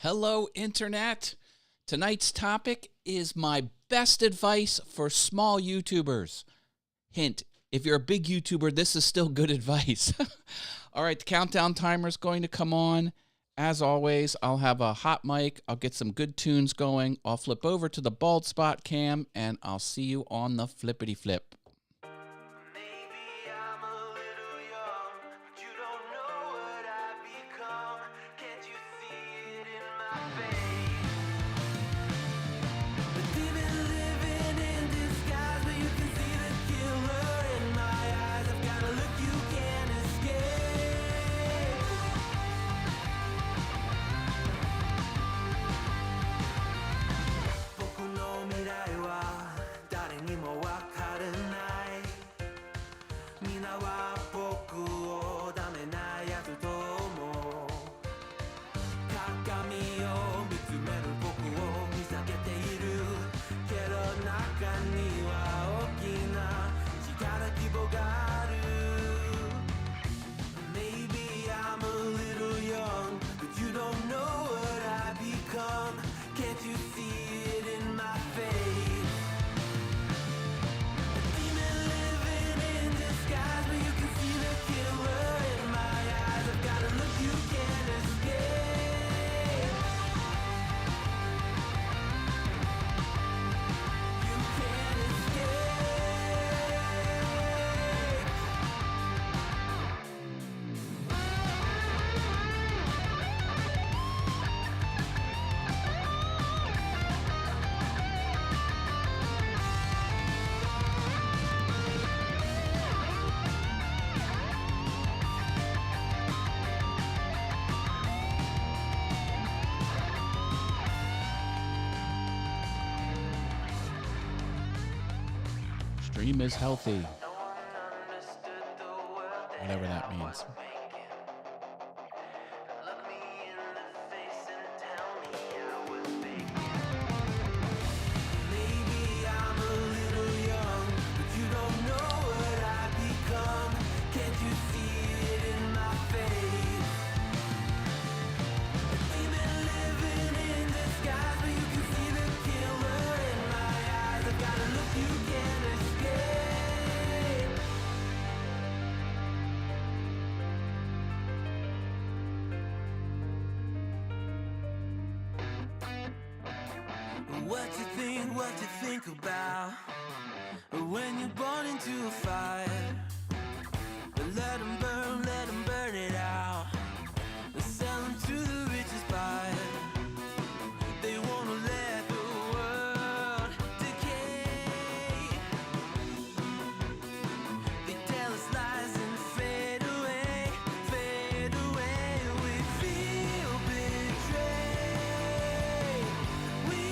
Hello, Internet. Tonight's topic is my best advice for small YouTubers. Hint, if you're a big YouTuber, this is still good advice. All right, the countdown timer is going to come on. As always, I'll have a hot mic. I'll get some good tunes going. I'll flip over to the bald spot cam, and I'll see you on the flippity flip. Stream is healthy. Whatever that means. What you think about when you're born into a fire? Let them burn it out. Sell them to the richest buyer. They wanna let the world decay. They tell us lies and fade away, fade away. We feel betrayed. We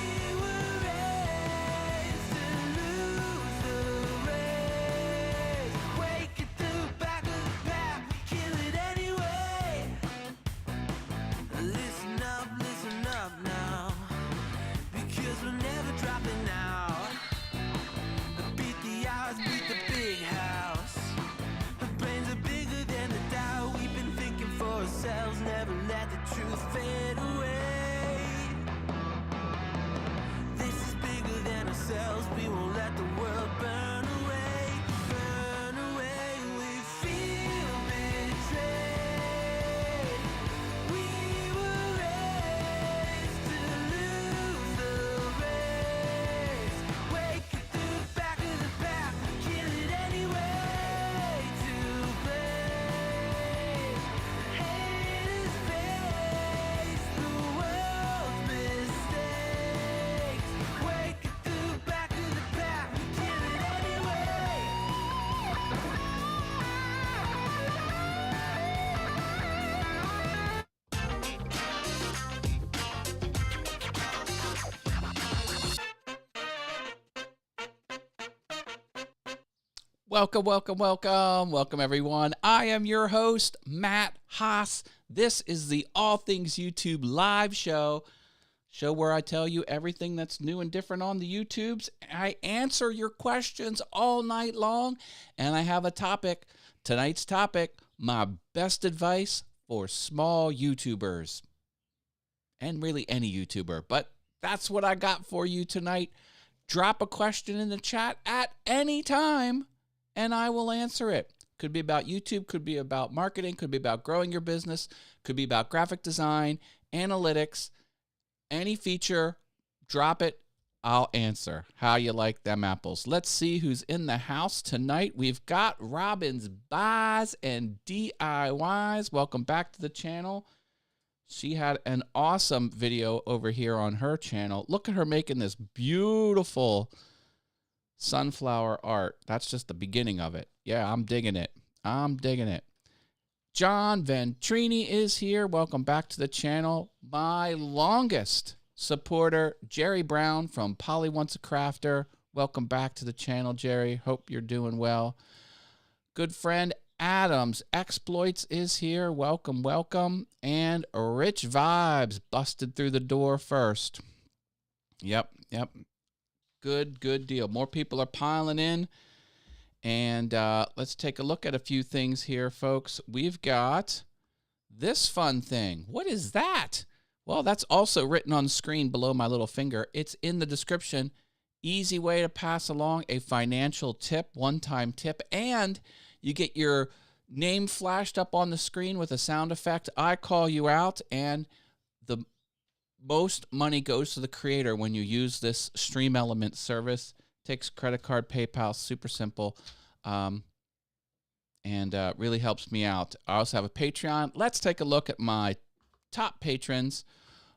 were raised to lose the race. Wake at the back of the pack, kill it anyway. Listen up now, because we're never dropping out. Beat the odds, beat the big house. The brains are bigger than the doubt. We've been thinking for ourselves, never let the truth fade away. This is bigger than ourselves, we won't let the world burn away, burn away. We feel betrayed. We were raised to lose the race. Wake at the back of the pack, kill it anyway. To blame, haters face the world's mistakes. Wake at the back of the pack, kill it anyway. Welcome everyone. I am your host, Matt Haas. This is the All Things YouTube live show where I tell you everything that's new and different on the YouTubes. I answer your questions all night long, and I have a topic. Tonight's topic, my best advice for small YouTubers. and really any YouTuber. But that's what I got for you tonight. Drop a question in the chat at any time, and I will answer it. Could be about YouTube, could be about marketing, could be about growing your business, could be about graphic design, analytics, any feature, drop it. I'll answer. How you like them apples? Let's see who's in the house tonight. We've got Robin's Buys and DIYs. Welcome back to the channel. She had an awesome video over here on her channel. Look at her making this beautiful sunflower art. That's just the beginning of it. Yeah, I'm digging it. I'm digging it. John Ventrini is here. Welcome back to the channel. My longest supporter, Jerry Brown from Polly Wants a Crafter. Welcome back to the channel, Jerry. Hope you're doing well. Good friend Adams Exploits is here. Welcome, welcome. And Rich Vibes busted through the door first. Yep. Good deal. More people are piling in. And let's take a look at a few things here, folks. We've got this fun thing. What is that? Well, that's also written on the screen below my little finger. It's in the description. Easy way to pass along a financial tip, one-time tip, and you get your name flashed up on the screen with a sound effect. I call you out, and the most money goes to the creator when you use this Stream Element service. Takes credit card, PayPal, super simple, and really helps me out. I also have a Patreon. Let's take a look at my top patrons.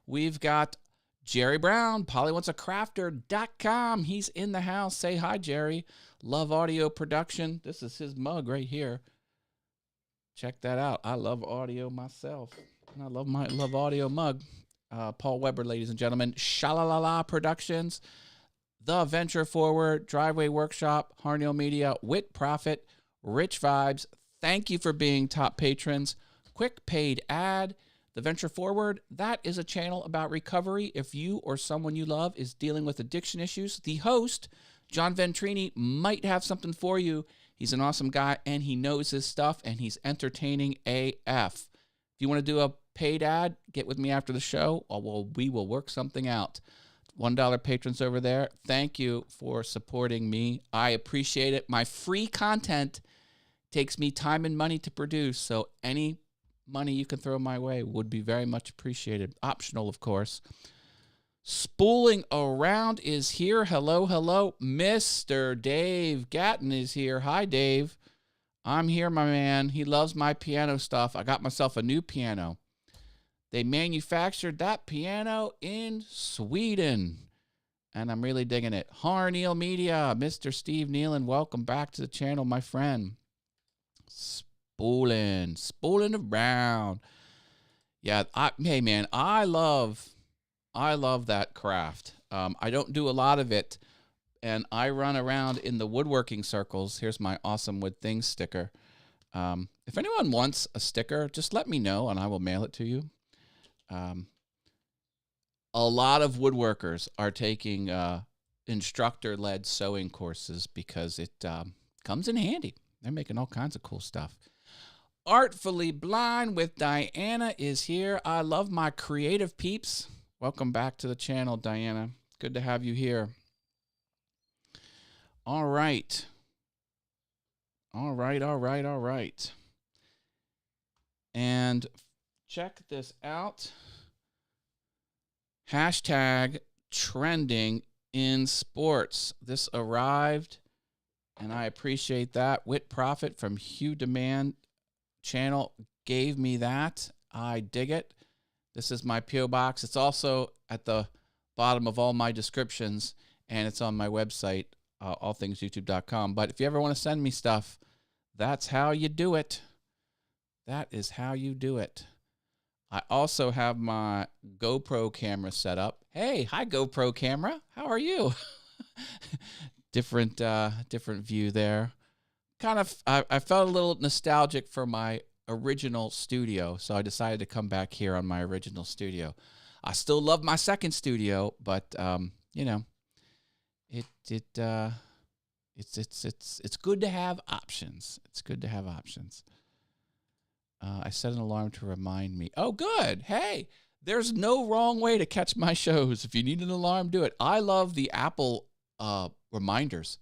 We've got Jerry Brown, PollyWantsACrafter.com. He's in the house. Say hi, Jerry. Love audio production. This is his mug right here. Check that out. I love audio myself, and I love audio mug. Paul Weber, ladies and gentlemen. Shalalala Productions, The Venture Forward, Driveway Workshop, Harnell Media, Wit Profit, Rich Vibes. Thank you for being top patrons. Quick paid ad. The Venture Forward, that is a channel about recovery. If you or someone you love is dealing with addiction issues, the host, John Ventrini, might have something for you. He's an awesome guy, and he knows his stuff, and he's entertaining AF. If you want to do a paid ad, get with me after the show, or we will work something out. $1 patrons over there. Thank you for supporting me. I appreciate it. My free content takes me time and money to produce, so any money you can throw my way would be very much appreciated. Optional, of course. Spooling Around is here. Hello. Mr. Dave Gatton is here. Hi, Dave. I'm here, my man. He loves my piano stuff. I got myself a new piano. They manufactured that piano in Sweden, and I'm really digging it. Harnell Media, Mr. Steve Nealon, welcome back to the channel, my friend. Spooling around. Yeah, hey man, I love that craft. I don't do a lot of it, and I run around in the woodworking circles. Here's my Awesome Wood Things sticker. If anyone wants a sticker, just let me know, and I will mail it to you. A lot of woodworkers are taking instructor-led sewing courses because it comes in handy. They're making all kinds of cool stuff. Artfully Blind with Diana is here. I love my creative peeps. Welcome back to the channel, Diana. Good to have you here. All right. And check this out. Hashtag trending in sports. This arrived, and I appreciate that. Wit Profit from Hugh Demand channel gave me that. I dig it. This is my P.O. Box. It's also at the bottom of all my descriptions, and it's on my website, allthingsyoutube.com. But if you ever want to send me stuff, that's how you do it. That is how you do it. I also have my GoPro camera set up. Hey, hi GoPro camera. How are you? different view there. Kind of, I felt a little nostalgic for my original studio, so I decided to come back here on my original studio. I still love my second studio, but you know, it's good to have options. It's good to have options. I set an alarm to remind me. Oh, good. Hey, There's no wrong way to catch my shows. If you need an alarm, do it. I love the Apple reminders.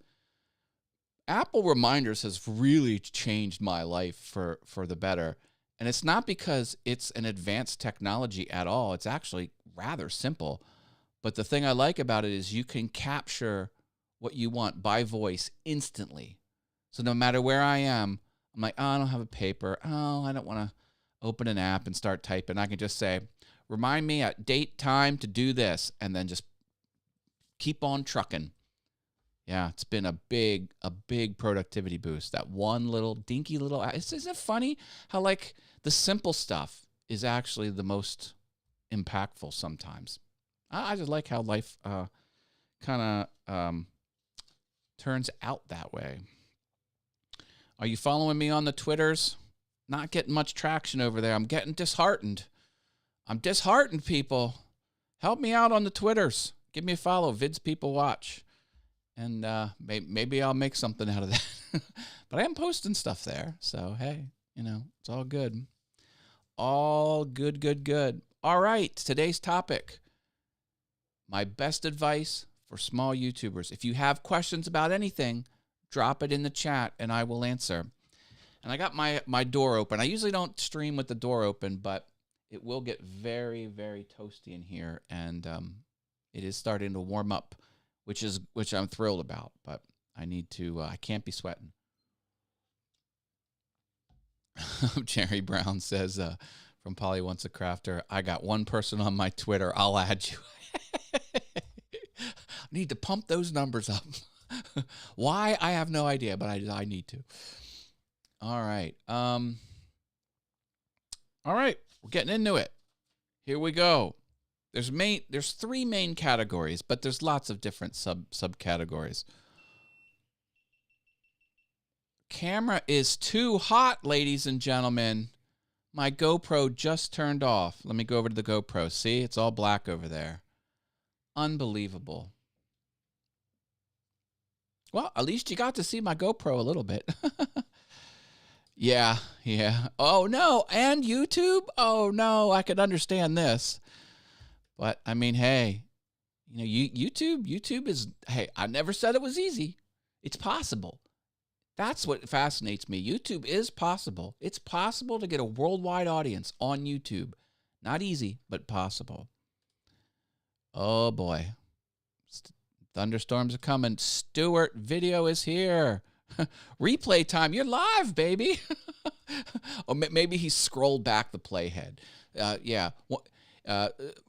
Apple reminders has really changed my life for the better. And it's not because it's an advanced technology at all. It's actually rather simple. But the thing I like about it is you can capture what you want by voice instantly. So no matter where I am, I'm like, oh, I don't have a paper. Oh, I don't want to open an app and start typing. I can just say, remind me at date, time to do this, and then just keep on trucking. Yeah, it's been a big productivity boost. That one little dinky little, isn't it funny how like the simple stuff is actually the most impactful sometimes. I just like how life kind of turns out that way. Are you following me on the Twitters? Not getting much traction over there. I'm getting disheartened. I'm disheartened, people. Help me out on the Twitters. Give me a follow. Vids People Watch. And maybe I'll make something out of that. But I am posting stuff there. So, hey, it's all good. All good, good, good. All right, today's topic. My best advice for small YouTubers. If you have questions about anything, drop it in the chat and I will answer. And I got my door open. I usually don't stream with the door open, but it will get very, very toasty in here. And it is starting to warm up, which I'm thrilled about. But I need to, I can't be sweating. Jerry Brown says, from Polly Wants a Crafter, I got one person on my Twitter. I'll add you. I need to pump those numbers up. Why? I have no idea, but I need to. All right. All right. We're getting into it. Here we go. There's three main categories, but there's lots of different subcategories. Camera is too hot, ladies and gentlemen. My GoPro just turned off. Let me go over to the GoPro. See, it's all black over there. Unbelievable. Well, at least you got to see my GoPro a little bit. Yeah. Oh, no. And YouTube? Oh, no. I could understand this. But, I mean, hey, YouTube is, hey, I never said it was easy. It's possible. That's what fascinates me. YouTube is possible. It's possible to get a worldwide audience on YouTube. Not easy, but possible. Oh, boy. Thunderstorms are coming. Stuart, video is here. Replay time. You're live, baby. Or maybe he scrolled back the playhead. Yeah.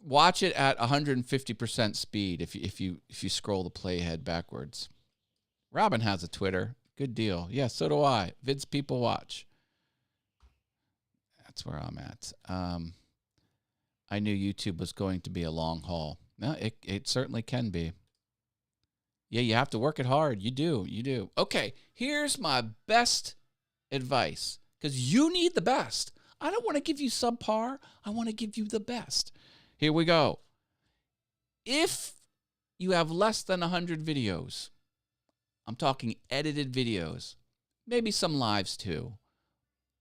Watch it at 150% speed if you scroll the playhead backwards. Robin has a Twitter. Good deal. Yeah, so do I. Vids People Watch. That's where I'm at. I knew YouTube was going to be a long haul. No, it certainly can be. Yeah, you have to work it hard. You do. Okay, here's my best advice, because you need the best. I don't want to give you subpar. I want to give you the best. Here we go. If you have less than 100 videos, I'm talking edited videos, maybe some lives too,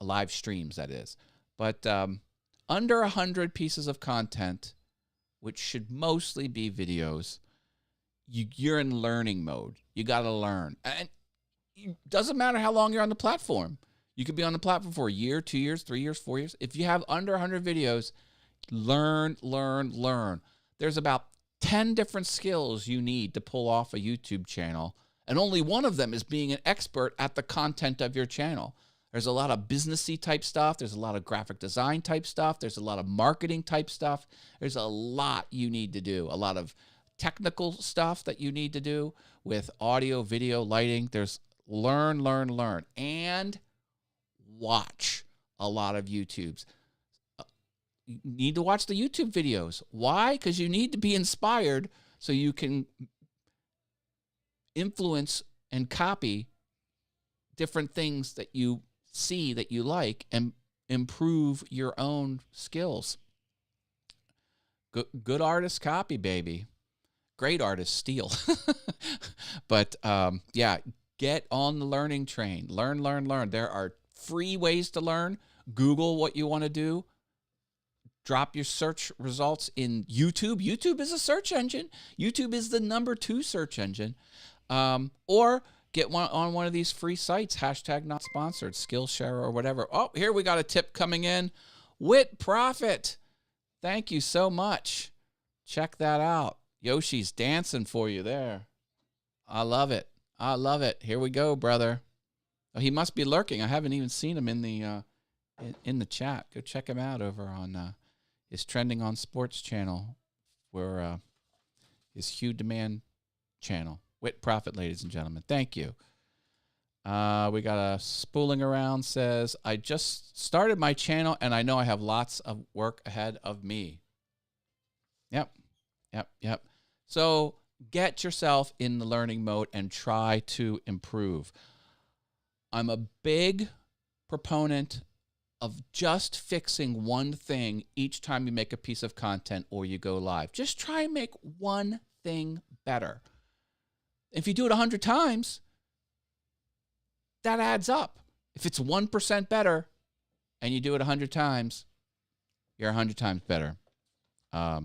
live streams, that is. But under 100 pieces of content, which should mostly be videos, you're in learning mode. You got to learn. And it doesn't matter how long you're on the platform. You could be on the platform for a year, 2 years, 3 years, 4 years. If you have under 100 videos, learn. There's about 10 different skills you need to pull off a YouTube channel. And only one of them is being an expert at the content of your channel. There's a lot of businessy type stuff. There's a lot of graphic design type stuff. There's a lot of marketing type stuff. There's a lot you need to do. A lot of technical stuff that you need to do with audio, video, lighting. There's learn. And watch a lot of YouTubes. You need to watch the YouTube videos. Why? Because you need to be inspired so you can influence and copy different things that you see that you like and improve your own skills. Good artists copy, baby. Great artists steal. But yeah, get on the learning train. Learn. There are free ways to learn. Google what you want to do. drop your search results in YouTube. YouTube is a search engine. YouTube is the number 2 search engine. Or get one on one of these free sites, hashtag not sponsored, Skillshare or whatever. Oh, here we got a tip coming in. Wit Profit. Thank you so much. Check that out. Yoshi's dancing for you there. I love it. I love it. Here we go, brother. Oh, he must be lurking. I haven't even seen him in the chat. Go check him out over on his Trending on Sports channel, where his Hugh Demand channel. Wit Profit, ladies and gentlemen. Thank you. We got a spooling around says, I just started my channel and I know I have lots of work ahead of me. Yep. So get yourself in the learning mode and try to improve. I'm a big proponent of just fixing one thing each time you make a piece of content or you go live. Just try and make one thing better. If you do it 100 times, that adds up. If it's 1% better and you do it 100 times, you're 100 times better. That's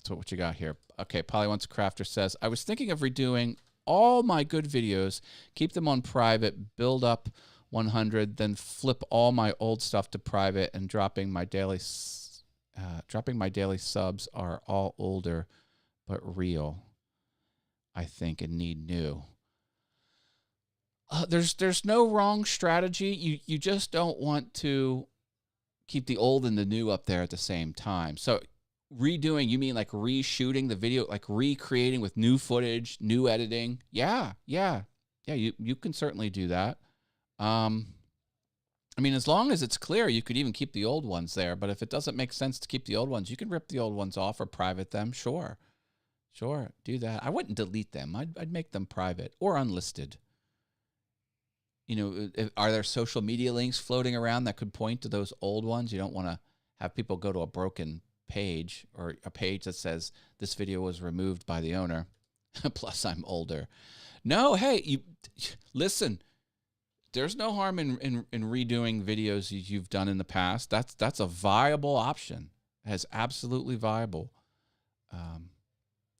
what you got here. Okay, Polly Wants Crafter says, I was thinking of redoing all my good videos, keep them on private, build up 100, then flip all my old stuff to private, and dropping my daily subs are all older but real, I think, and need new. There's no wrong strategy. You just don't want to keep the old and the new up there at the same time. So redoing, you mean like reshooting the video, like recreating with new footage, new editing? Yeah, you can certainly do that. I mean, as long as it's clear, you could even keep the old ones there. But if it doesn't make sense to keep the old ones, you can rip the old ones off or private them. Sure, do that. I wouldn't delete them. I'd make them private or unlisted. You know, are there social media links floating around that could point to those old ones? You don't want to have people go to a broken page or a page that says this video was removed by the owner. Plus, I'm older. No, hey, listen. There's no harm in redoing videos you've done in the past. That's a viable option. It's absolutely viable.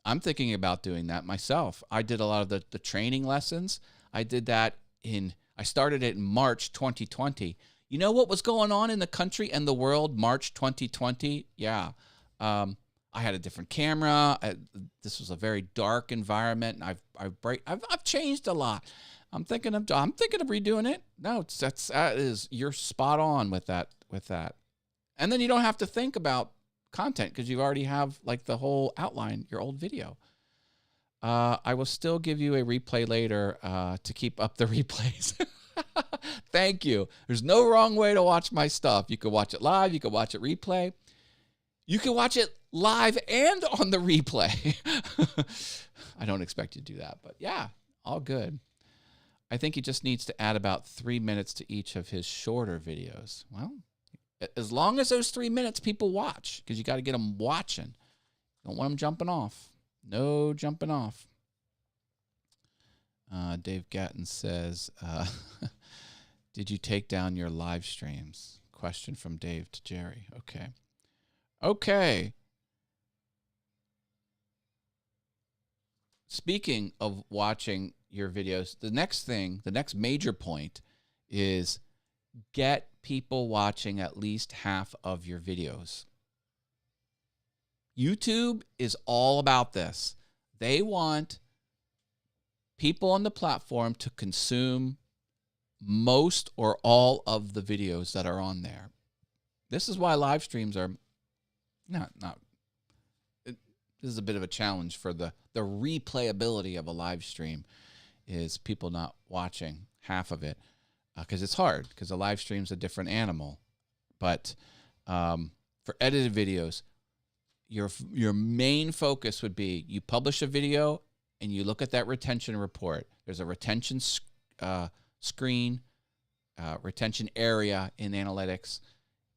I'm thinking about doing that myself. I did a lot of the training lessons. I did that I started it in March 2020. You know what was going on in the country and the world March 2020? Yeah. I had a different camera. This was a very dark environment, and I've changed a lot. I'm thinking of redoing it. No, you're spot on with that. And then you don't have to think about content because you already have like the whole outline, your old video. I will still give you a replay later to keep up the replays. Thank you. There's no wrong way to watch my stuff. You can watch it live. You can watch it replay. You can watch it live and on the replay. I don't expect you to do that, but yeah, all good. I think he just needs to add about 3 minutes to each of his shorter videos. Well, as long as those 3 minutes people watch, because you got to get them watching. Don't want them jumping off. No jumping off. Dave Gatton says, did you take down your live streams? Question from Dave to Jerry. Okay. Speaking of watching your videos, the next major point is get people watching at least half of your videos. YouTube is all about this. They want people on the platform to consume most or all of the videos that are on there. This is why live streams are this is a bit of a challenge for the replayability of a live stream, is people not watching half of it, because it's hard, because a live stream's a different animal. But for edited videos, your main focus would be you publish a video and you look at that retention report. There's a retention screen, retention area in analytics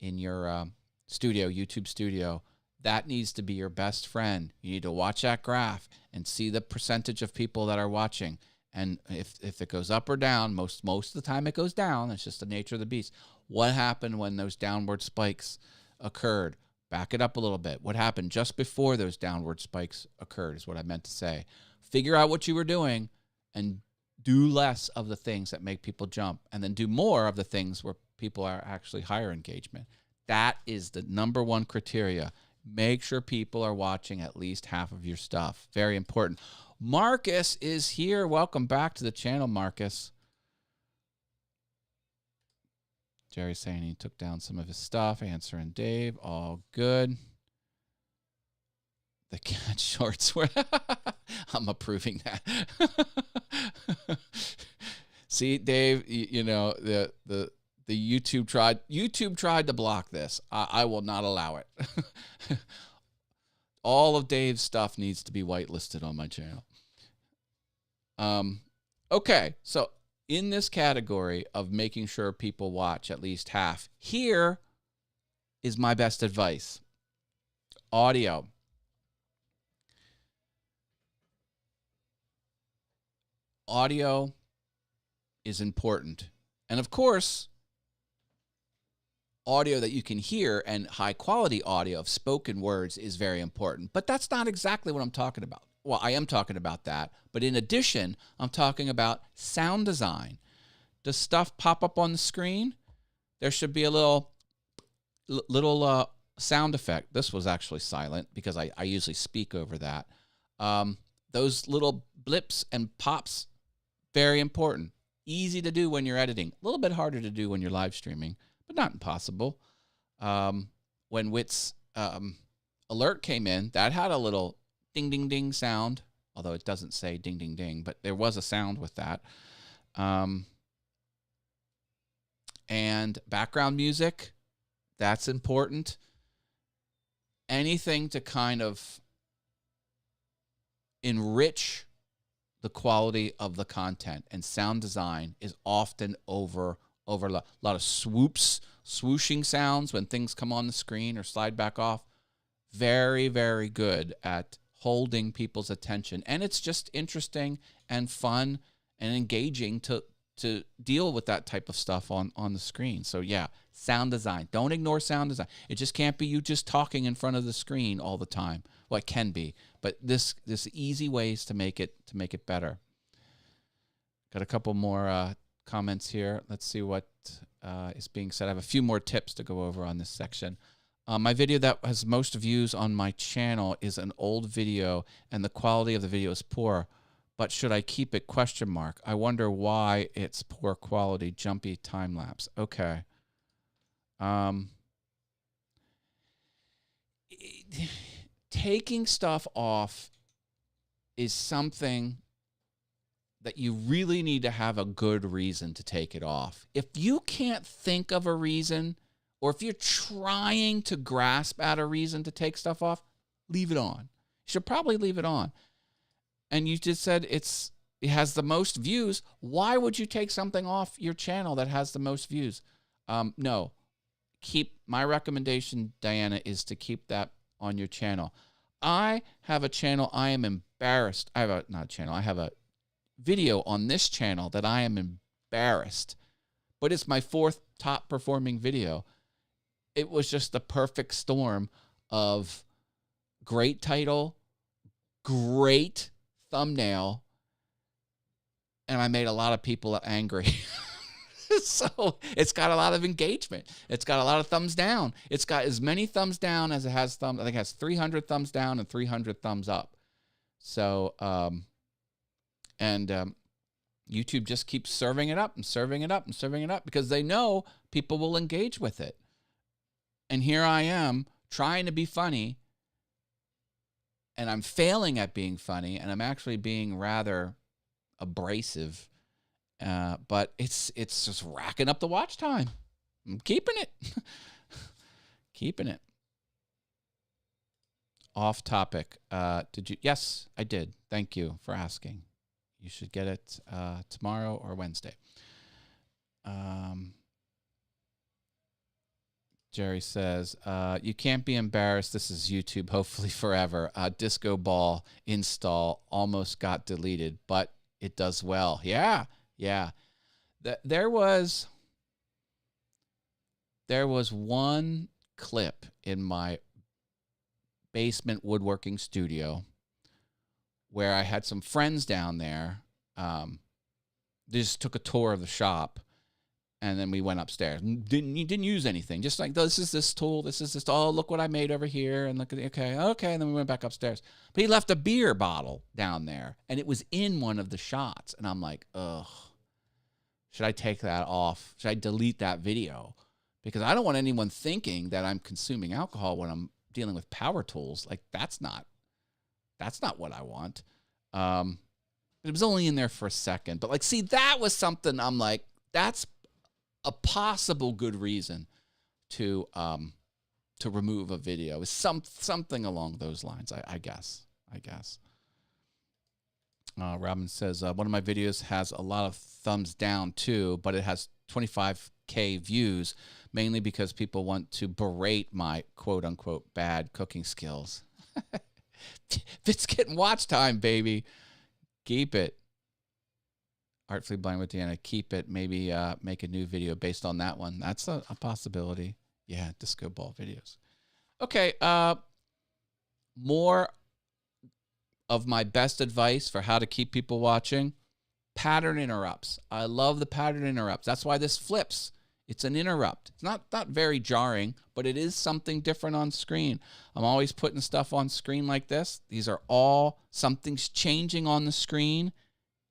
in your YouTube studio. That needs to be your best friend. You need to watch that graph and see the percentage of people that are watching. And if it goes up or down, most of the time it goes down. It's just the nature of the beast. What happened when those downward spikes occurred? Back it up a little bit. What happened just before those downward spikes occurred is what I meant to say. Figure out what you were doing and do less of the things that make people jump, and then do more of the things where people are actually higher engagement. That is the number one criteria. Make sure people are watching at least half of your stuff. Very important. Marcus is here. Welcome back to the channel, Marcus. Jerry's saying he took down some of his stuff. Answering Dave. All good. The cat shorts were... I'm approving that. See, Dave, you know, the YouTube tried to block this. I will not allow it. All of Dave's stuff needs to be whitelisted on my channel. Okay, so in this category of making sure people watch at least half, here is my best advice. Audio. Audio is important. And of course, audio that you can hear and high quality audio of spoken words is very important. But that's not exactly what I'm talking about. Well, I am talking about that. But in addition, I'm talking about sound design. Does stuff pop up on the screen? There should be a little sound effect. This was actually silent because I usually speak over that. Those little blips and pops, very important. Easy to do when you're editing. A little bit harder to do when you're live streaming, but not impossible. When Wit's alert came in, that had a little ding, ding, ding sound, although it doesn't say ding, ding, ding, but there was a sound with that. And background music, that's important. Anything to kind of enrich the quality of the content, and sound design is often over a lot of swooshing sounds when things come on the screen or slide back off. Very, very good at holding people's attention. And it's just interesting and fun and engaging to deal with that type of stuff on the screen. So yeah, sound design. Don't ignore sound design. It just can't be you just talking in front of the screen all the time. Well, it can be, but this easy ways to make it better. Got a couple more comments here. Let's see what is being said. I have a few more tips to go over on this section. My video that has most views on my channel is an old video, and the quality of the video is poor. But should I keep it? ? I wonder why it's poor quality, jumpy time lapse. Okay. Taking stuff off is something that you really need to have a good reason to take it off. If you can't think of a reason, or if you're trying to grasp at a reason to take stuff off, leave it on. You should probably leave it on. And you just said it has the most views. Why would you take something off your channel that has the most views? No. My recommendation, Diana, is to keep that on your channel. I have a channel I am embarrassed. I have a video on this channel that I am embarrassed, but it's my 4th top performing video. It was just the perfect storm of great title, great thumbnail, and I made a lot of people angry. So it's got a lot of engagement. It's got a lot of thumbs down. It's got as many thumbs down as it has thumbs. I think it has 300 thumbs down and 300 thumbs up. So, YouTube just keeps serving it up and serving it up and serving it up because they know people will engage with it. And here I am trying to be funny, and I'm failing at being funny, and I'm actually being rather abrasive. But it's just racking up the watch time. I'm keeping it. Keeping it. Off topic. Did you? Yes, I did. Thank you for asking. You should get it tomorrow or Wednesday. Jerry says, you can't be embarrassed. This is YouTube, hopefully forever. Disco Ball install almost got deleted, but it does well. Yeah. There was there was one clip in my basement woodworking studio where I had some friends down there. They just took a tour of the shop, and then we went upstairs. Didn't use anything. Just like, this is this tool. This is this. Oh, look what I made over here. And look at okay. And then we went back upstairs. But he left a beer bottle down there, and it was in one of the shots. And I'm like, ugh, should I take that off? Should I delete that video? Because I don't want anyone thinking that I'm consuming alcohol when I'm dealing with power tools. Like, that's not what I want. It was only in there for a second. But, like, see, that was something I'm like, that's a possible good reason to remove a video. Is something along those lines, I guess. Robin says, one of my videos has a lot of thumbs down, too, but it has 25K views, mainly because people want to berate my quote-unquote bad cooking skills. It's getting watch time, baby. Keep it. Artfully Blind with Deanna, keep it. Maybe make a new video based on that one. That's a possibility. Yeah, disco ball videos. Okay, more of my best advice for how to keep people watching. Pattern interrupts. I love the pattern interrupts. That's why this flips. It's an interrupt. It's not very jarring, but it is something different on screen. I'm always putting stuff on screen like this. These are all, something's changing on the screen.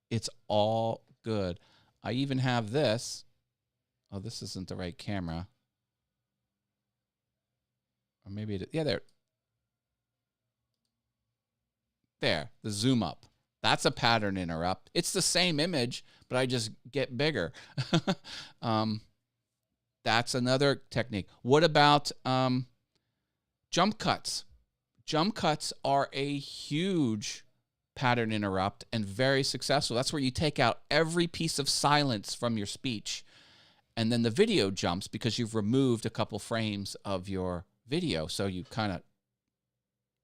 It's all good. I even have this. Oh, this isn't the right camera. Or maybe it, yeah, there, the zoom up. That's a pattern interrupt. It's the same image, but I just get bigger. That's another technique. What about jump cuts? Jump cuts are a huge pattern interrupt and very successful. That's where you take out every piece of silence from your speech, and then the video jumps because you've removed a couple frames of your video. So you kind of,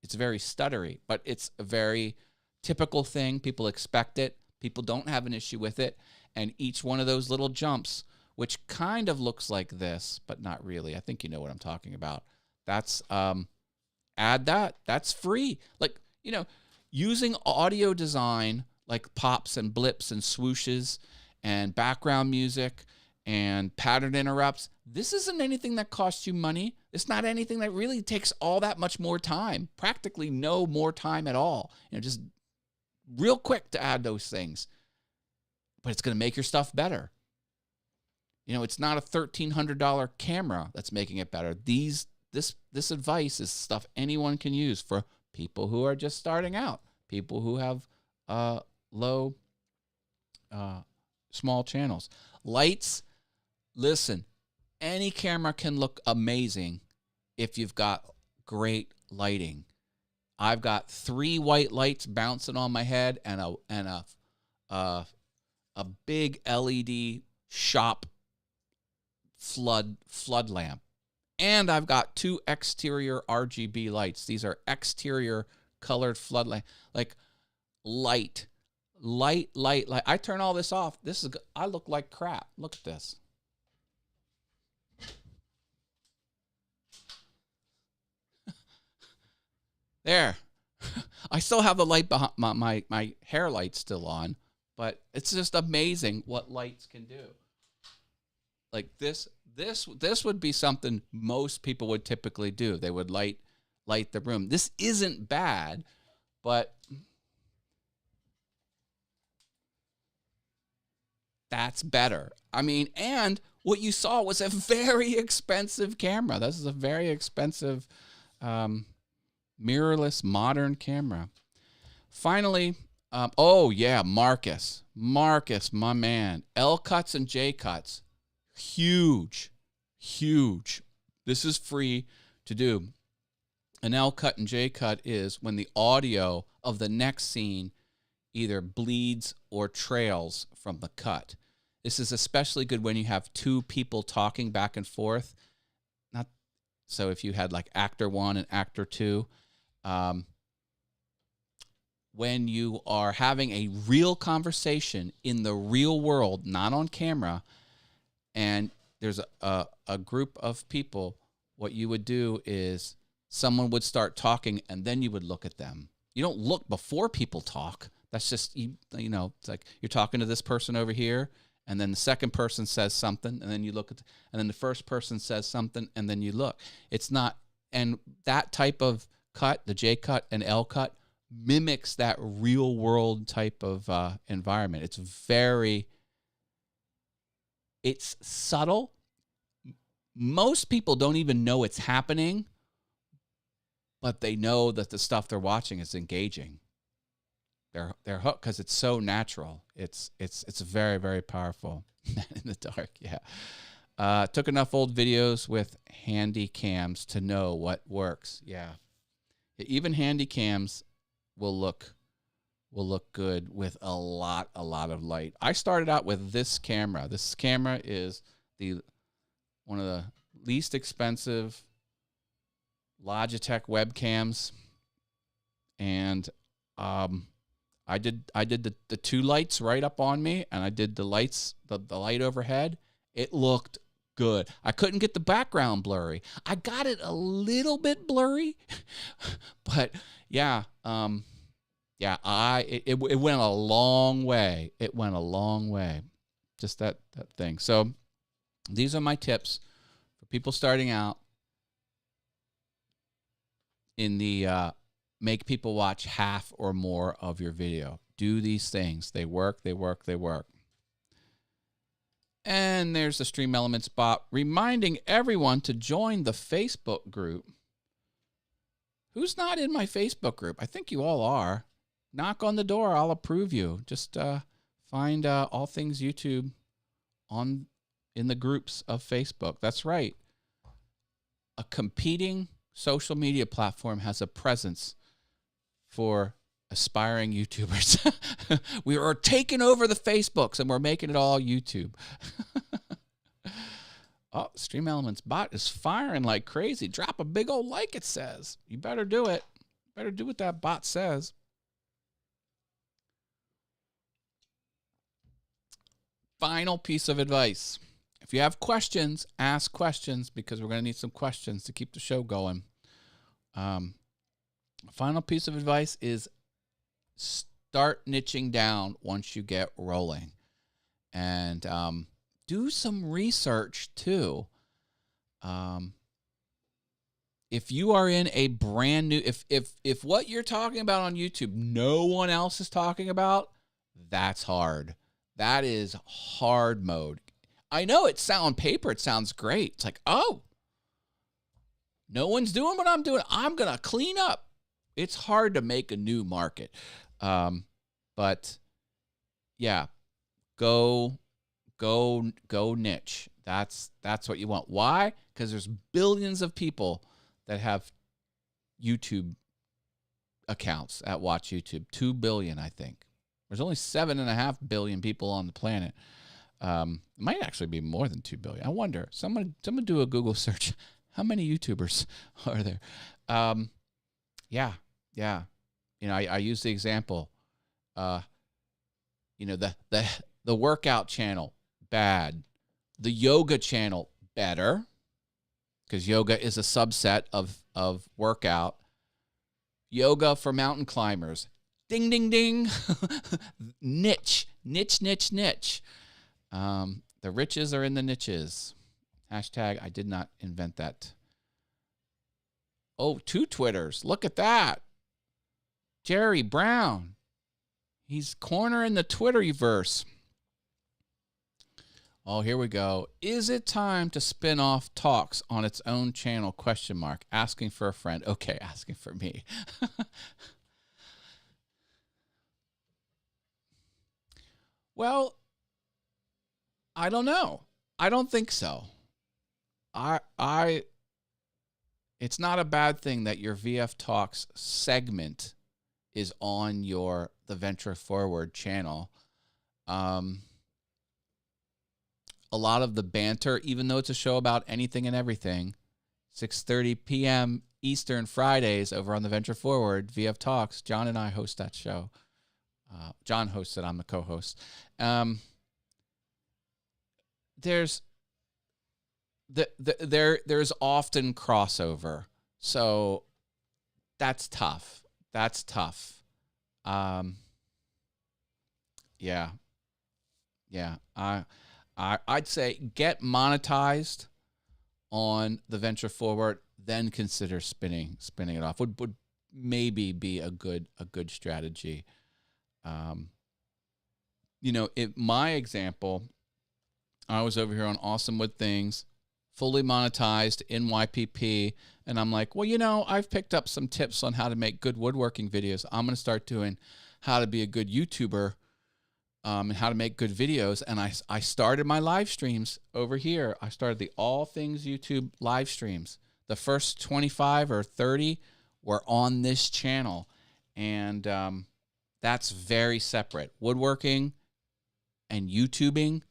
it's very stuttery, but it's a very typical thing. People expect it. People don't have an issue with it. And each one of those little jumps, which kind of looks like this, but not really. I think you know what I'm talking about. That's, add that. That's free. Like, you know, using audio design like pops and blips and swooshes and background music and pattern interrupts, this isn't anything that costs you money. It's not anything that really takes all that much more time, practically no more time at all. You know, just real quick to add those things. But it's going to make your stuff better. You know, it's not a $1,300 camera that's making it better. This advice is stuff anyone can use for people who are just starting out, people who have low, small channels. Lights, listen, any camera can look amazing if you've got great lighting. I've got 3 white lights bouncing on my head and a big LED shop flood lamp. And I've got 2 exterior RGB lights. These are exterior colored flood lamp, like light. I turn all this off. I look like crap. Look at this. There. I still have the light behind my hair light still on, but it's just amazing what lights can do. Like this would be something most people would typically do. They would light the room. This isn't bad, but that's better. I mean, and what you saw was a very expensive camera. This is a very expensive mirrorless modern camera. Finally, Marcus, my man. L cuts and J cuts. Huge. This is free to do. An L cut and J cut is when the audio of the next scene either bleeds or trails from the cut. This is especially good when you have 2 people talking back and forth. So if you had like actor 1 and actor 2, when you are having a real conversation in the real world, not on camera, and there's a group of people, what you would do is someone would start talking and then you would look at them. You don't look before people talk. That's just, you know, it's like you're talking to this person over here, and then the second person says something, and then you look at, and then the first person says something, and then you look. It's not, and that type of cut, the J cut and L cut, mimics that real world type of environment. It's subtle. Most people don't even know it's happening, but they know that the stuff they're watching is engaging. They're hooked because it's so natural. It's very, very powerful. In the dark, yeah. Took enough old videos with handy cams to know what works. Yeah. Even handy cams will look good with a lot of light. I started out with this camera. This camera is one of the least expensive Logitech webcams, and I did the two lights right up on me, and I did the lights, the light overhead. It looked good. I couldn't get the background blurry. I got it a little bit blurry, but yeah, it went a long way. It went a long way. Just that thing. So these are my tips for people starting out in the make people watch half or more of your video. Do these things. They work, they work, they work. And there's the Stream Elements bot reminding everyone to join the Facebook group. Who's not in my Facebook group? I think you all are. Knock on the door. I'll approve you. Just find All Things YouTube in the groups of Facebook. That's right. A competing social media platform has a presence for aspiring YouTubers. We are taking over the Facebooks and we're making it all YouTube. Oh, Stream Elements bot is firing like crazy. Drop a big old like, it says. You better do it. Better do what that bot says. Final piece of advice. If you have questions, ask questions, because we're going to need some questions to keep the show going. Final piece of advice is start niching down once you get rolling. And do some research too. If you are in a brand new, if what you're talking about on YouTube no one else is talking about, that's hard. That is hard mode. I know on paper it sounds great. It's like, oh, no one's doing what I'm doing. I'm going to clean up. It's hard to make a new market. But yeah, go niche. That's what you want. Why? Because there's billions of people that have YouTube accounts that watch YouTube. 2 billion, I think. There's only 7.5 billion people on the planet. It might actually be more than 2 billion. I wonder. Someone do a Google search. How many YouTubers are there? Yeah. You know, I use the example. You know, the workout channel, bad. The yoga channel, better, because yoga is a subset of workout. Yoga for mountain climbers, ding, ding, ding. Niche. The riches are in the niches. Hashtag, I did not invent that. Oh, 2 Twitters. Look at that. Jerry Brown. He's cornering the Twitterverse. Oh, here we go. Is it time to spin off Talks on its own channel? ? Asking for a friend. Okay, asking for me. Well, I don't know. I don't think so. It's not a bad thing that your VF Talks segment is on the Venture Forward channel. A lot of the banter, even though it's a show about anything and everything, 6:30 p.m. Eastern Fridays over on the Venture Forward, VF Talks. John and I host that show. John hosts it. I'm the co-host. There's there's often crossover, so that's tough. That's tough. Yeah, yeah. I'd say get monetized on the venture forward, then consider spinning it off. Would maybe be a good strategy. My example, I was over here on Awesome Wood Things, fully monetized in YPP, and I'm like, well, I've picked up some tips on how to make good woodworking videos. I'm going to start doing how to be a good YouTuber, and how to make good videos. And I started my live streams over here. I started the All Things YouTube live streams. The first 25 or 30 were on this channel, and that's very separate. Woodworking and YouTubing,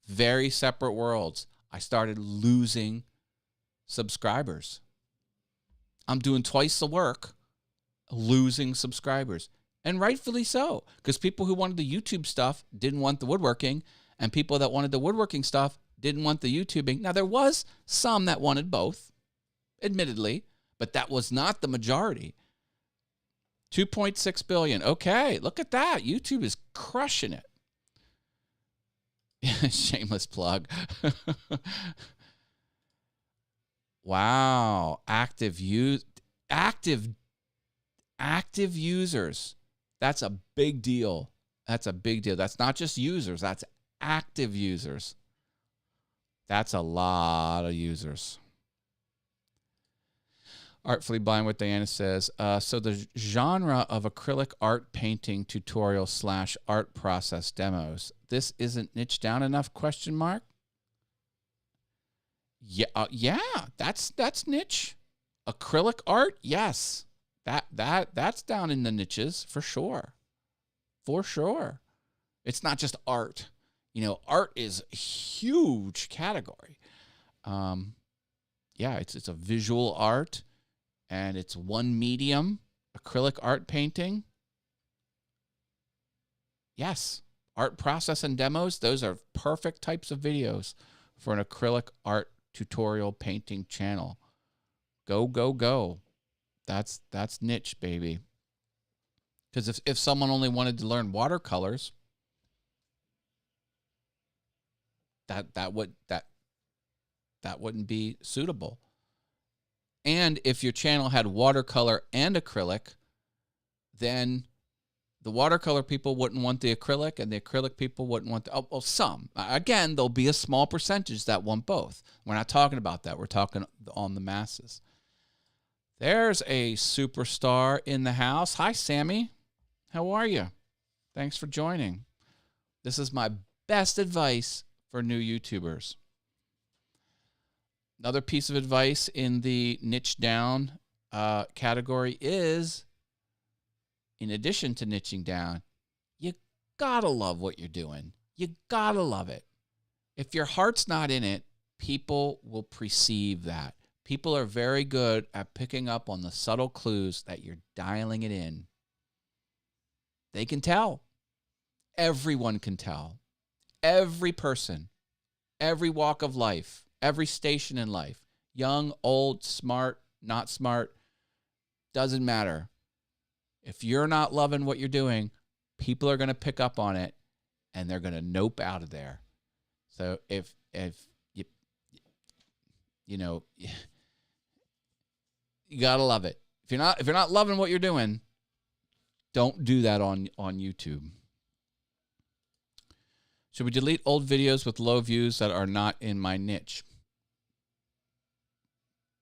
very separate worlds. I started losing subscribers. I'm doing twice the work, losing subscribers. And rightfully so, because people who wanted the YouTube stuff didn't want the woodworking, and people that wanted the woodworking stuff didn't want the YouTubing. Now, there was some that wanted both, admittedly, but that was not the majority. 2.6 billion. Okay, look at that. YouTube is crushing it. Shameless plug. Wow. Active users. That's a big deal. That's a big deal. That's not just users. That's active users. That's a lot of users. Artfully Blind, what Diana says. So the genre of acrylic art painting tutorial / art process demos. This isn't niche down enough? ? Yeah, that's niche. Acrylic art, yes. That's down in the niches for sure. For sure. It's not just art. Art is a huge category. Yeah, it's a visual art, and it's one medium, acrylic art painting. Yes, art process and demos, those are perfect types of videos for an acrylic art tutorial painting channel. Go, go, go. That's niche, baby. Because if someone only wanted to learn watercolors, that wouldn't be suitable. And if your channel had watercolor and acrylic, then the watercolor people wouldn't want the acrylic, and the acrylic people wouldn't want some. Again, there'll be a small percentage that want both. We're not talking about that. We're talking on the masses. There's a superstar in the house. Hi, Sammy. How are you? Thanks for joining. This is my best advice for new YouTubers. Another piece of advice in the niche down category is, in addition to niching down, you gotta love what you're doing. You gotta love it. If your heart's not in it, people will perceive that. People are very good at picking up on the subtle clues that you're dialing it in. They can tell. Everyone can tell. Every person, every walk of life, every station in life, young, old, smart, not smart, doesn't matter. If you're not loving what you're doing, people are going to pick up on it, and they're going to nope out of there. So if you got to love it. If you're not loving what you're doing, don't do that on YouTube. Should we delete old videos with low views that are not in my niche?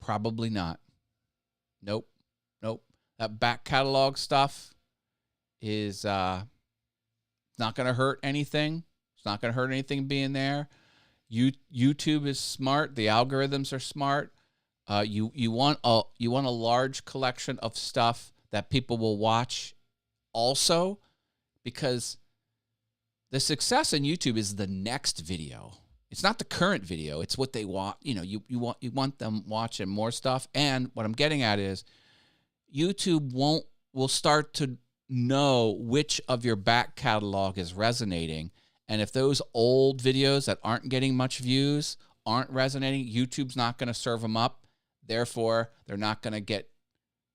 Probably not. Nope. That back catalog stuff is not going to hurt anything. It's not going to hurt anything being there. YouTube is smart. The algorithms are smart. You want a large collection of stuff that people will watch also, because the success in YouTube is the next video. It's not the current video. It's what they want. You want them watching more stuff. And what I'm getting at is YouTube will start to know which of your back catalog is resonating. And if those old videos that aren't getting much views aren't resonating, YouTube's not going to serve them up. Therefore, they're not going to get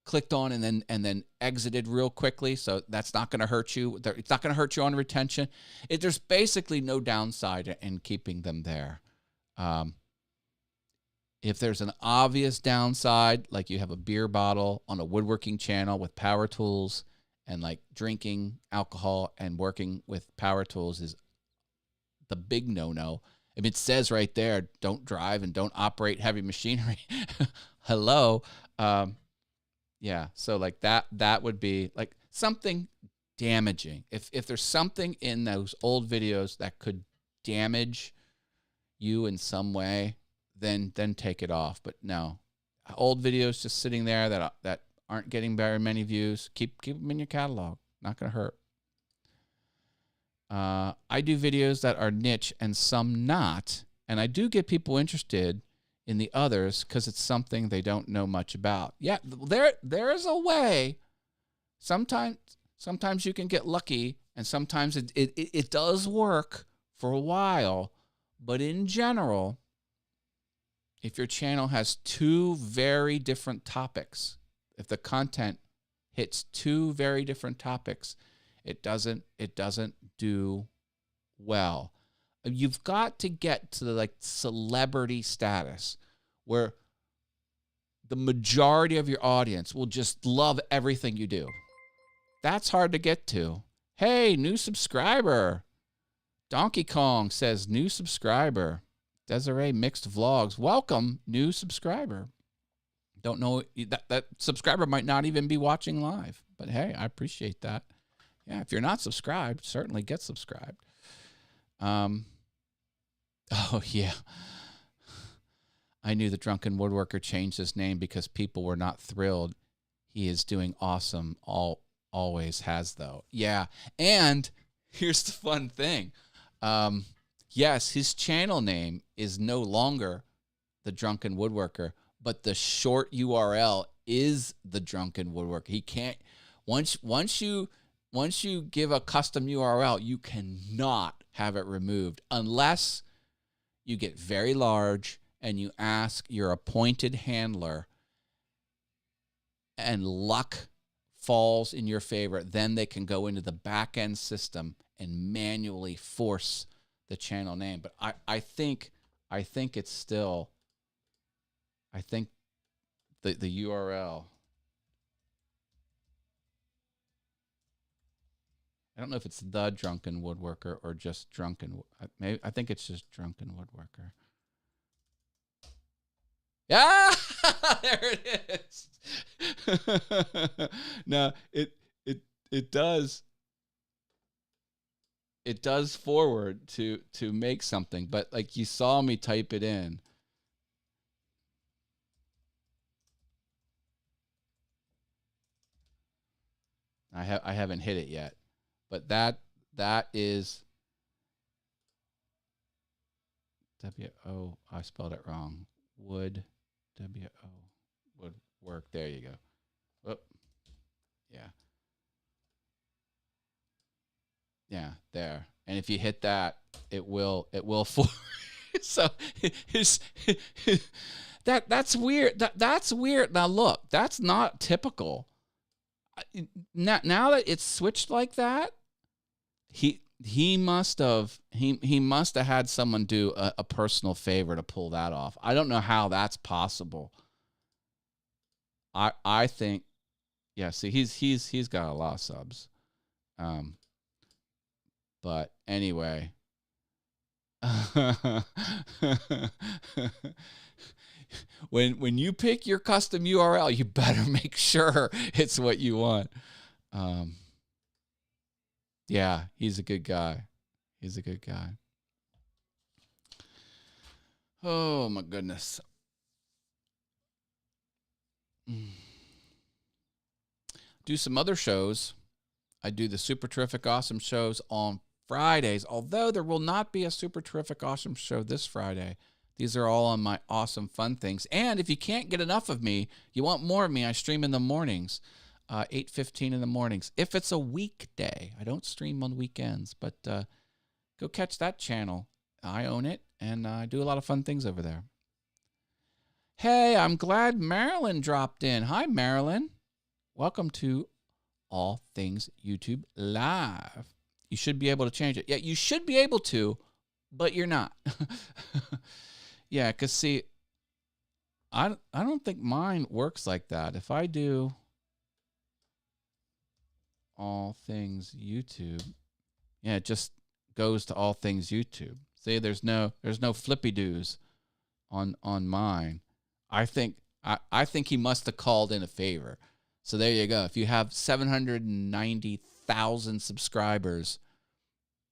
clicked on and then exited real quickly. So that's not going to hurt you. It's not going to hurt you on retention. There's basically no downside in keeping them there. If there's an obvious downside, like you have a beer bottle on a woodworking channel with power tools, and like drinking alcohol and working with power tools is the big no-no. I mean, it says right there, don't drive and don't operate heavy machinery. Hello. Yeah, so like that would be like something damaging. If there's something in those old videos that could damage you in some way, then take it off. But no, old videos just sitting there that aren't getting very many views, keep them in your catalog. Not gonna hurt. I do videos that are niche and some not, and I do get people interested in the others because it's something they don't know much about. Yeah, there is a way. Sometimes you can get lucky, and sometimes it does work for a while. But in general, if your channel has two very different topics, if the content hits two very different topics, it doesn't do well. You've got to get to the like celebrity status where the majority of your audience will just love everything you do. That's hard to get to. Hey, new subscriber. Donkey Kong says new subscriber. Desiree Mixed Vlogs. Welcome, new subscriber. Don't know that subscriber might not even be watching live, but hey, I appreciate that. Yeah, if you're not subscribed, certainly get subscribed. Oh, yeah. I knew the drunken woodworker changed his name because people were not thrilled. He is doing awesome. Always has, though. Yeah, and here's the fun thing. Yes, his channel name is no longer the drunken woodworker, but the short URL is the drunken woodworker. He can't, once you give a custom URL, you cannot have it removed unless you get very large and you ask your appointed handler and luck falls in your favor. Then they can go into the back end system and manually force the channel name. But I think it's still, I think the URL, I don't know if it's the drunken woodworker or just drunken. I think it's just drunken woodworker. Yeah, there it is. No, it does. It does forward to make something, but like you saw me type it in. I haven't hit it yet. But that is W-O. I spelled it wrong. Wood, W-O. Would work. There you go. Oh, yeah. Yeah, there. And if you hit that, it will so that's weird. That's weird. Now look, that's not typical. Now that it's switched like that, he must have had someone do a personal favor to pull that off. I don't know how that's possible. I think, yeah. See, he's got a lot of subs, but anyway, when you pick your custom URL, you better make sure it's what you want. Yeah, he's a good guy. He's a good guy. Oh, my goodness. Do some other shows. I do the Super Terrific Awesome shows on Fridays, although there will not be a Super Terrific Awesome show this Friday. These are all on my Awesome Fun Things. And if you can't get enough of me, you want more of me, I stream in the mornings. 8:15 in the mornings. If it's a weekday, I don't stream on weekends, but go catch that channel I own it, and I do a lot of fun things over there. Hey, I'm glad Marilyn dropped in. Hi, Marilyn. Welcome to All Things YouTube Live. You should be able to change it. Yeah, you should be able to, but you're not. Yeah, because see, I don't think mine works like that. If I do All Things YouTube, yeah, it just goes to All Things YouTube. See, there's no flippy doos on mine. I think he must have called in a favor. So there you go. If you have 790,000 subscribers,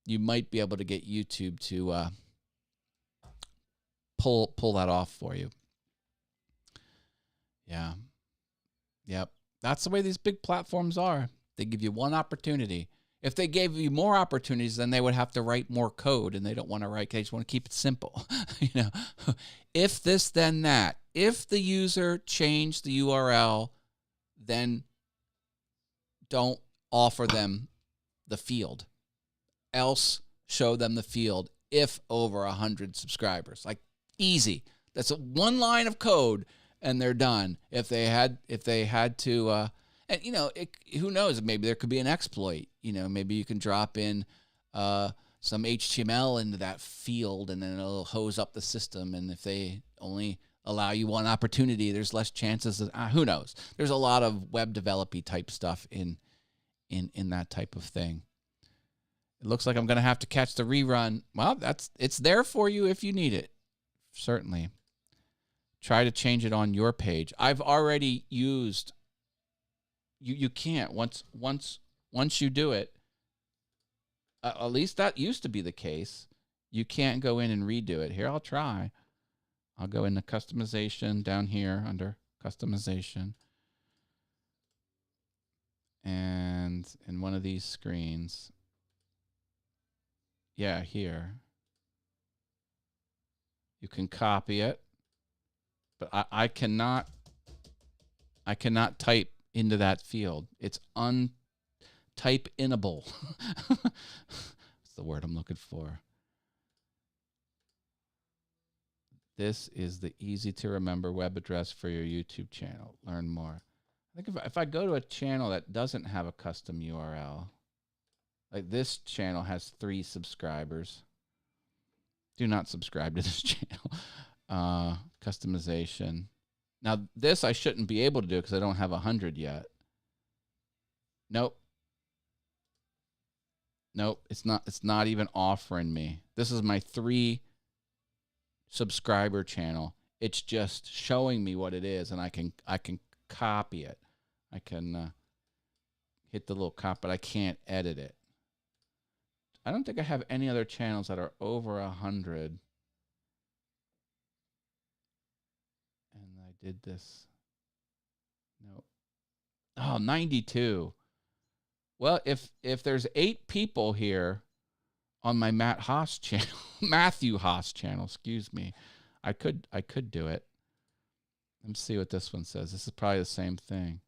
you might be able to get YouTube to pull that off for you. Yeah. Yep. That's the way these big platforms are. They give you one opportunity. If they gave you more opportunities, then they would have to write more code, and they don't want to write. They just want to keep it simple. If this, then that. If the user changed the URL, then don't offer them the field. Else, show them the field if over 100 subscribers. Like, easy. That's one line of code, and they're done. If they had to, and who knows? Maybe there could be an exploit. Maybe you can drop in some HTML into that field, and then it'll hose up the system. And if they only allow you one opportunity, there's less chances of, who knows? There's a lot of web developy type stuff in that type of thing. It looks like I'm going to have to catch the rerun. Well, it's there for you if you need it. Certainly. Try to change it on your page. I've already used. You can't once you do it. At least that used to be the case. You can't go in and redo it. Here, I'll try. I'll go into customization down here under customization. And in one of these screens, yeah, here, you can copy it, but I cannot type into that field. It's untype-inable. That's the word I'm looking for. This is the easy-to-remember web address for your YouTube channel. Learn more. I think if I go to a channel that doesn't have a custom URL, like this channel has 3 subscribers. Do not subscribe to this channel. Customization. Now, this I shouldn't be able to do because I don't have 100 yet. Nope. It's not even offering me. This is my 3 subscriber channel. It's just showing me what it is, and I can copy it. I can hit the little copy, but I can't edit it. I don't think I have any other channels that are over 100. And I did this. No. Oh, 92. Well, if there's 8 people here on my Haas channel, Matthew Haas channel, excuse me, I could do it. Let's see what this one says. This is probably the same thing.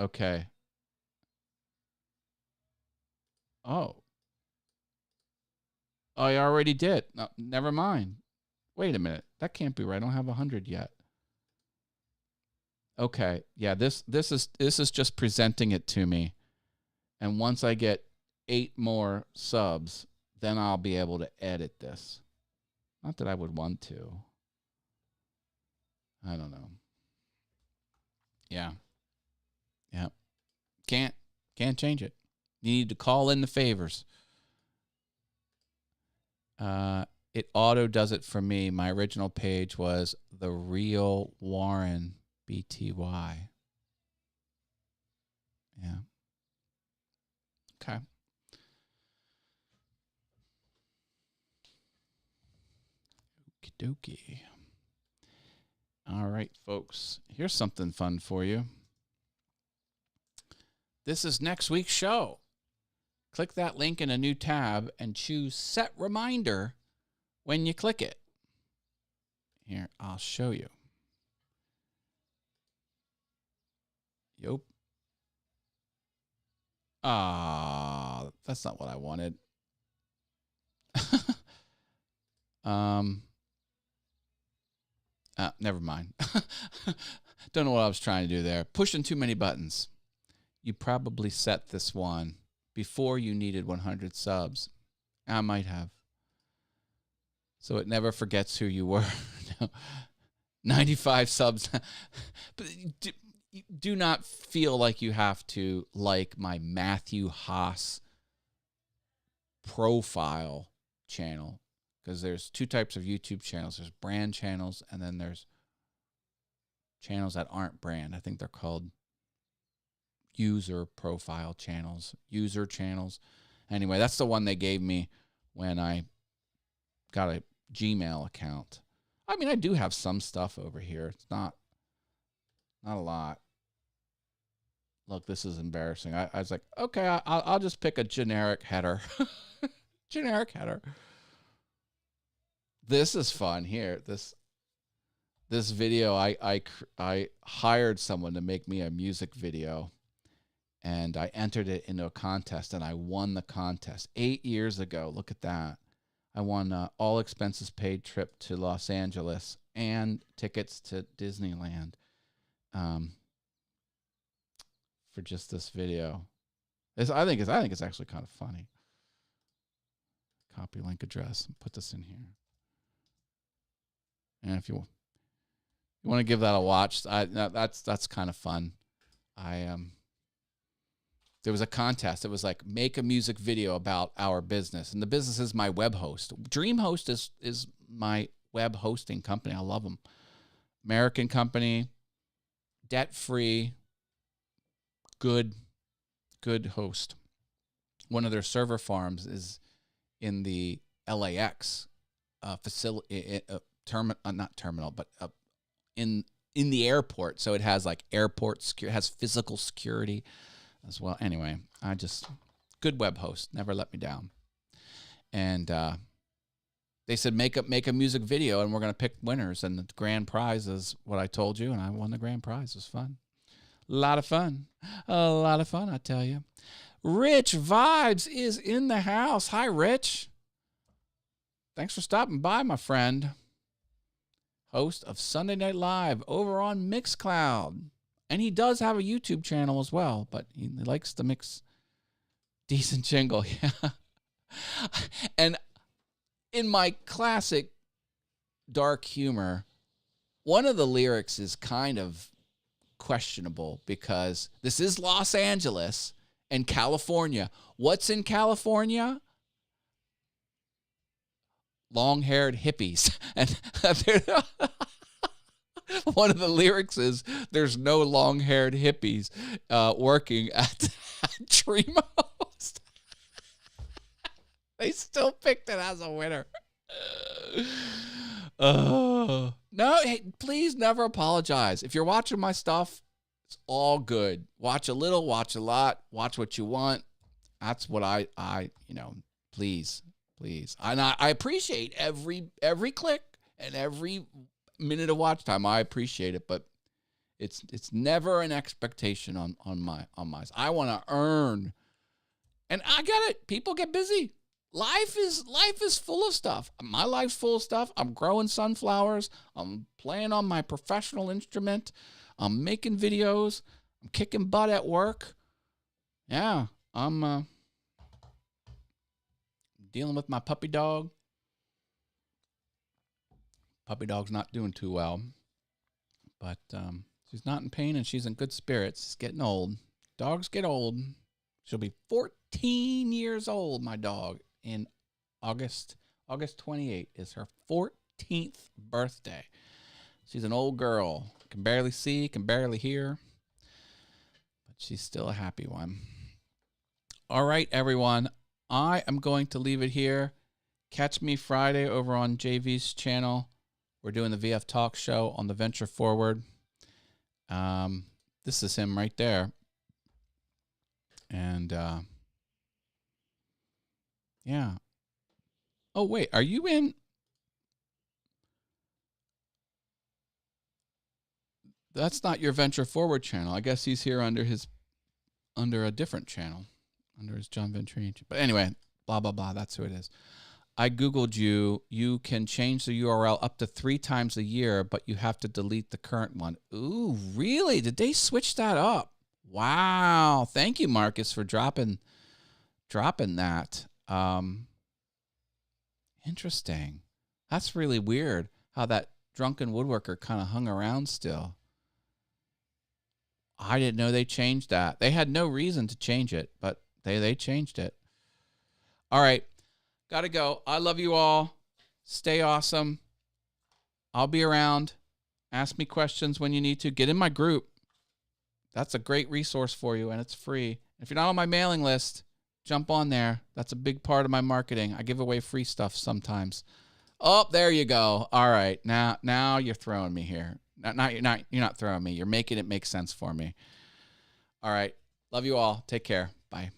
Okay. Oh, I already did. No, never mind. Wait a minute. That can't be right. I don't have 100 yet. Okay. Yeah, this is just presenting it to me. And once I get 8 more subs, then I'll be able to edit this. Not that I would want to. I don't know. Yeah. Yeah. Can't change it. You need to call in the favors. It auto does it for me. My original page was The Real Warren BTY. Yeah. Okay. Okie dokie. All right, folks. Here's something fun for you. This is next week's show. Click that link in a new tab and choose Set Reminder when you click it. Here, I'll show you. Yup. Ah, that's not what I wanted. Never mind. Don't know what I was trying to do there. Pushing too many buttons. You probably set this one before you needed 100 subs. I might have. So it never forgets who you were. 95 subs. But do not feel like you have to like my Matthew Haas profile channel, because there's two types of YouTube channels. There's brand channels, and then there's channels that aren't brand. I think they're called user profile channels, user channels. Anyway, that's the one they gave me when I got a Gmail account. I mean, I do have some stuff over here. It's not a lot. Look, this is embarrassing. I was like, okay, I'll just pick a generic header. Generic header. This is fun here. This video, I hired someone to make me a music video, and I entered it into a contest, and I won the contest 8 years ago. Look at that. I won all expenses paid trip to Los Angeles and tickets to Disneyland for just this video. I think it's actually kind of funny. Copy link address and put this in here. And if you want to give that a watch, that's kind of fun. There was a contest. It was like, make a music video about our business. And the business is my web host. DreamHost is my web hosting company. I love them. American company, debt-free, good host. One of their server farms is in the LAX facility, not terminal, but in the airport. So it has like airport security, has physical security as well. Anyway, good web host, never let me down. And they said, make a music video, and we're going to pick winners. And the grand prize is what I told you, and I won the grand prize. It was fun. A lot of fun, I tell you. Rich Vibes is in the house. Hi, Rich. Thanks for stopping by, my friend. Host of Sunday Night Live over on Mixcloud. And he does have a YouTube channel as well, but he likes to mix decent jingle. Yeah. And in my classic dark humor, one of the lyrics is kind of questionable, because this is Los Angeles and California. What's in California? Long-haired hippies. And one of the lyrics is, there's no long-haired hippies working at DreamHost. They still picked it as a winner. No, hey, please never apologize. If you're watching my stuff, it's all good. Watch a little, watch a lot, watch what you want. That's what I please. And I appreciate every click and every minute of watch time. I appreciate it, but it's never an expectation on my. I want to earn, and I get it. People get busy. Life is full of stuff. My life's full of stuff. I'm growing sunflowers. I'm playing on my professional instrument. I'm making videos. I'm kicking butt at work. Yeah, I'm dealing with my puppy dog. Puppy dog's not doing too well, but she's not in pain and she's in good spirits. She's getting old. Dogs get old. She'll be 14 years old, my dog, in August. August 28th is her 14th birthday. She's an old girl. Can barely see, can barely hear, but she's still a happy one. All right, everyone. I am going to leave it here. Catch me Friday over on JV's channel. We're doing the VF Talk show on the Venture Forward. This is him right there. And, yeah. Oh, wait, are you in? That's not your Venture Forward channel. I guess he's here under a different channel, under his John Ventrini. But anyway, blah, blah, blah. That's who it is. I Googled you. You can change the URL up to 3 times a year, but you have to delete the current one. Ooh, really? Did they switch that up? Wow. Thank you, Marcus, for dropping that. Interesting. That's really weird how that drunken woodworker kind of hung around still. I didn't know they changed that. They had no reason to change it, but they changed it. All right. Got to go. I love you all. Stay awesome. I'll be around. Ask me questions when you need to. Get in my group. That's a great resource for you, and it's free. If you're not on my mailing list, jump on there. That's a big part of my marketing. I give away free stuff sometimes. Oh, there you go. All right. Now you're throwing me here. You're not throwing me. You're making it make sense for me. All right. Love you all. Take care. Bye.